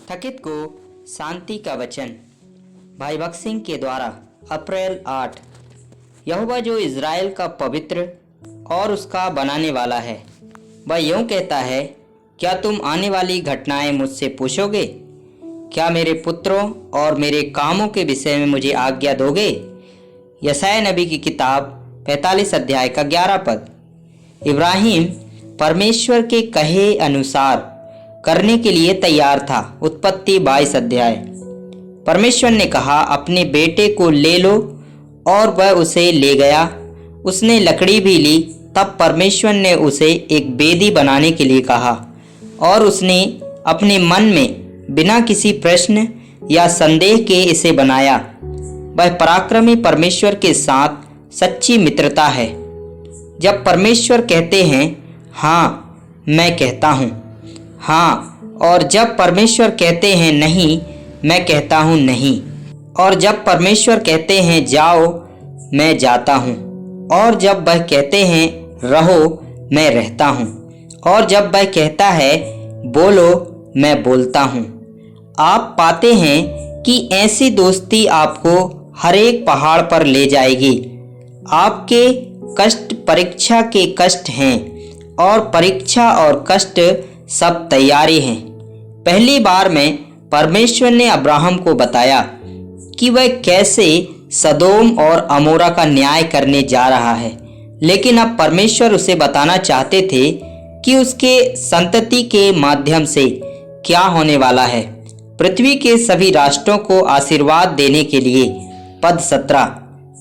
थकित को शांति का वचन। भाई भक्त सिंह के द्वारा अप्रैल 8। यहोवा जो इज़राइल का पवित्र और उसका बनाने वाला है, वह यूँ कहता है, क्या तुम आने वाली घटनाएं मुझसे पूछोगे? क्या मेरे पुत्रों और मेरे कामों के विषय में मुझे आज्ञा दोगे? यशायाह नबी की किताब 45 अध्याय का 11 पद। इब्राहिम परमेश्वर के कहे अनुसार करने के लिए तैयार था। उत्पत्ति 22 अध्याय। परमेश्वर ने कहा, अपने बेटे को ले लो, और वह उसे ले गया। उसने लकड़ी भी ली। तब परमेश्वर ने उसे एक वेदी बनाने के लिए कहा, और उसने अपने मन में बिना किसी प्रश्न या संदेह के इसे बनाया। वह पराक्रमी परमेश्वर के साथ सच्ची मित्रता है। जब परमेश्वर कहते हैं हाँ, मैं कहता हूँ हाँ, और जब परमेश्वर कहते हैं नहीं, मैं कहता हूँ नहीं, और जब परमेश्वर कहते हैं जाओ, मैं जाता हूँ, और जब वह कहते हैं रहो, मैं रहता हूँ, और जब वह कहता है बोलो, मैं बोलता हूँ। आप पाते हैं कि ऐसी दोस्ती आपको हर एक पहाड़ पर ले जाएगी। आपके कष्ट परीक्षा के कष्ट हैं, और परीक्षा और कष्ट सब तैयारी हैं। पहली बार में परमेश्वर ने अब्राहम को बताया कि वह कैसे सदोम और अमोरा का न्याय करने जा रहा है, लेकिन अब परमेश्वर उसे बताना चाहते थे कि उसके संतति के माध्यम से क्या होने वाला है। पृथ्वी के सभी राष्ट्रों को आशीर्वाद देने के लिए। पद 17।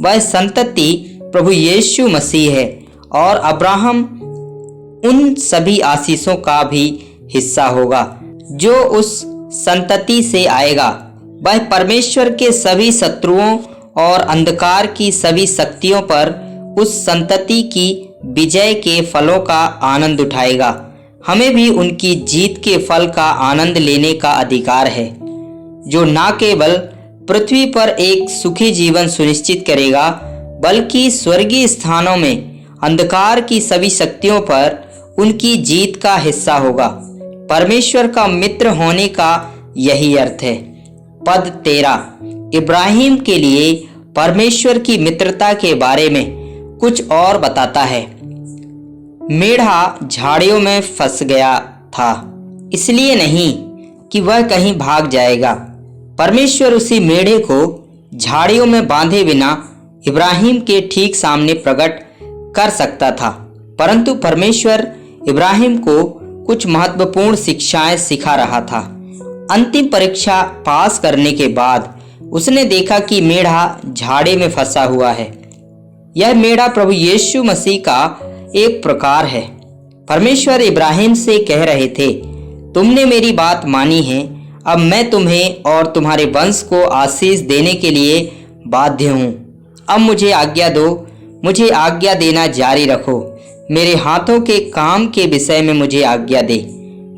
वह संतति प्रभु यीशु मसीह है, और अब्राहम उन सभी आशीषों का भी हिस्सा होगा जो उस संतति से आएगा। वह परमेश्वर के सभी शत्रुओं और अंधकार की सभी शक्तियों पर उस संतति की विजय के फलों का आनंद उठाएगा। हमें भी उनकी जीत के फल का आनंद लेने का अधिकार है, जो न केवल पृथ्वी पर एक सुखी जीवन सुनिश्चित करेगा, बल्कि स्वर्गीय स्थानों में अंधकार की सभी शक्तियों पर उनकी जीत का हिस्सा होगा। परमेश्वर का मित्र होने का यही अर्थ है। पद 13 इब्राहिम के लिए परमेश्वर की मित्रता के बारे में कुछ और बताता है। मेढ़ा झाड़ियों में फंस गया था, इसलिए नहीं कि वह कहीं भाग जाएगा। परमेश्वर उसी मेढ़े को झाड़ियों में बांधे बिना इब्राहिम के ठीक सामने प्रकट कर सकता था, परंतु परमेश्वर इब्राहिम को कुछ महत्वपूर्ण शिक्षाएं सिखा रहा था। अंतिम परीक्षा पास करने के बाद उसने देखा कि मेढ़ा झाड़ी में फंसा हुआ है। यह मेढ़ा प्रभु यीशु मसीह का एक प्रकार है। परमेश्वर इब्राहिम से कह रहे थे, तुमने मेरी बात मानी है, अब मैं तुम्हें और तुम्हारे वंश को आशीष देने के लिए बाध्य हूँ। अब मुझे आज्ञा दो, मुझे आज्ञा देना जारी रखो, मेरे हाथों के काम के विषय में मुझे आज्ञा दे।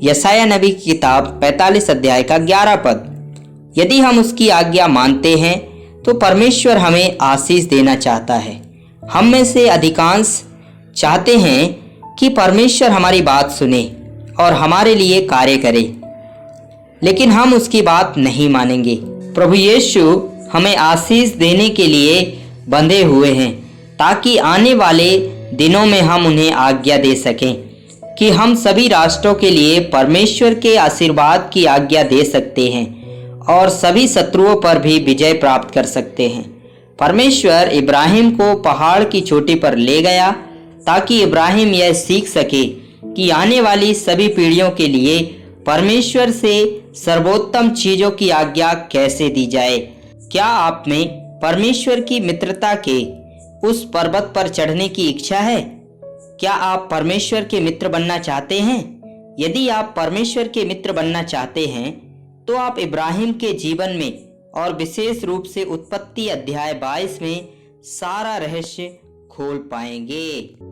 यशायाह नबी की किताब 45 अध्याय का 11 पद। यदि हम उसकी आज्ञा मानते हैं तो परमेश्वर हमें आशीष देना चाहता है। हम में से अधिकांश चाहते हैं कि परमेश्वर हमारी बात सुने और हमारे लिए कार्य करे, लेकिन हम उसकी बात नहीं मानेंगे। प्रभु यीशु हमें आशीष देने के लिए बंधे हुए हैं, ताकि आने वाले दिनों में हम उन्हें आज्ञा दे सकें कि हम सभी राष्ट्रों के लिए परमेश्वर के आशीर्वाद की आज्ञा दे सकते हैं और सभी शत्रुओं पर भी विजय प्राप्त कर सकते हैं। परमेश्वर इब्राहिम को पहाड़ की चोटी पर ले गया ताकि इब्राहिम यह सीख सके कि आने वाली सभी पीढ़ियों के लिए परमेश्वर से सर्वोत्तम चीजों की आज्ञा कैसे दी जाए। क्या आप में परमेश्वर की मित्रता के उस पर्वत पर चढ़ने की इच्छा है? क्या आप परमेश्वर के मित्र बनना चाहते हैं? यदि आप परमेश्वर के मित्र बनना चाहते हैं तो आप इब्राहिम के जीवन में और विशेष रूप से उत्पत्ति अध्याय 22 में सारा रहस्य खोल पाएंगे।